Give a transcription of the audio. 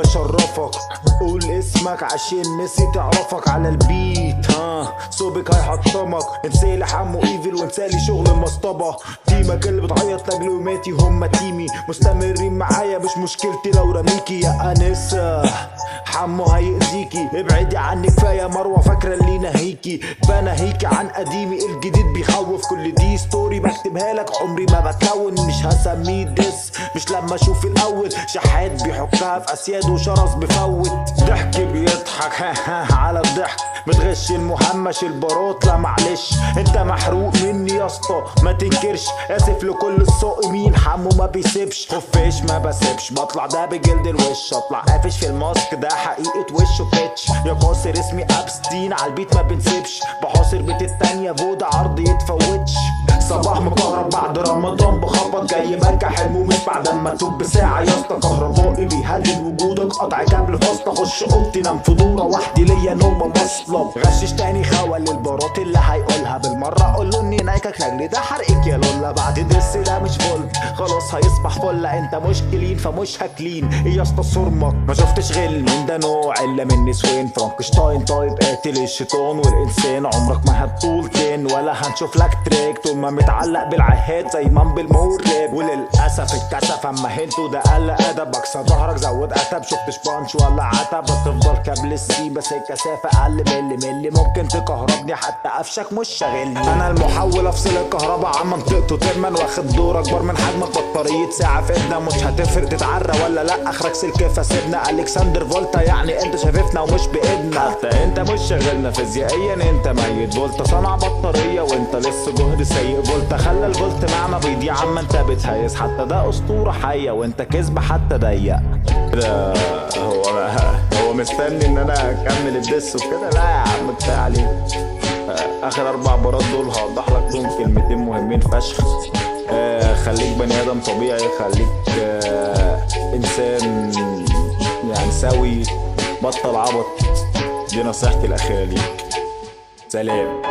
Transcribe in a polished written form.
بشرفك. قول اسمك عشان ميسي تعرفك على البيت. صوبك هيحطمك. انسالي حمو ايفل وانسالي شغل المصطبة. تيمك اللي بتعيط لاجل يوماتي هم تيمي. مستمرين معايا مش مشكلتي لو رميكي يا انسة. حمو هيأذيكي ابعدي عني كفاية. مروة فاكرة اللي ناهيكي بناهيكي عن قديمي. الجديد بيخوف كل دي ستوري بكتبها لك. عمري ما بتلون مش هسميه ديس. مش لما اشوف الاول شحات بيحكها في اسياد وشرس بفوت. ضحك بيضحك على الضحك. متغش المهمش البارات لا معلش. انت محروق مني يا اسطى ما تنكرش. اسف لكل الصائمين حمو ما بيسيبش. خفاش ما بسيبش بطلع ده بجلد الوش. اطلع قافش في الماسك ده حقيقة وشه بيتش. يا قاصر اسمي ابستين عالبيت ما بنسيبش. بحاصر بيت التانية فودا عرض يتفوتش. صباح مكهرب بعد رمضان بخبط. جاي برجع حلمه مش بعد اما توب بساعة يا اسطى. كهربائي بيهدد وجودك قطع كابل فاصلة. خش اوضتي نام في دورة وحدي ليا نومة مصلب. غشش تاني خوال للبارات اللي هيقولها بالمرة. اقول له اني نايكك لاجل ده حرقك يا لولا. بعد دس ده مش فولت خلاص هيصبح فلة. انت مش كلين فمش هكلين ايه يا اسطى صرمك. ما شفتش غل من ده نوع الا من نسوان. فرانكشتاين طيب قاتل الشيطان والانسان. عمرك ما هتطول تاني ولا هنشوف لك تراك. طول ما متعلق بالعهات زي ما بالمور راب. وللاسف اتكسف اما هنتو ده قل ادب. اكسر ظهرك زود اتب. شفتش بانش ولا عتب. بتفضل كابل السي بس الكثافه اقل ملي. ممكن تكهربني حتى قفشك مش شاغلني. انا المحول افصل الكهرباء عن منطقته ترمن. واخد دور اكبر من حجمك. بطاريه ساعه في ايدنا مش هتفرق تتعرى ولا لا. اخرك سلك فسيبنا. الكسندر فولتا يعني انت شايفنا ومش بايدنا. حتى انت مش شاغلنا فيزيائيا انت ميت. فولتا صنع بطاريه وانت لسه جهد سيء. فولتا خلى الفولت معنا بيضيع عما انت بتهيس. حتى ده اسطوره حيه وانت كذب حتى ضيق. كده هو مستني ان انا اكمل الدس وكده. لا يا عم كفايه عليك. اخر 4 بارات دول هوضح لك فيهم كلمتين مهمين فشخ. خليك بني ادم طبيعي. خليك انسان يعني سوي. بطل عبط. دي نصيحتي الاخيره ليك. سلام.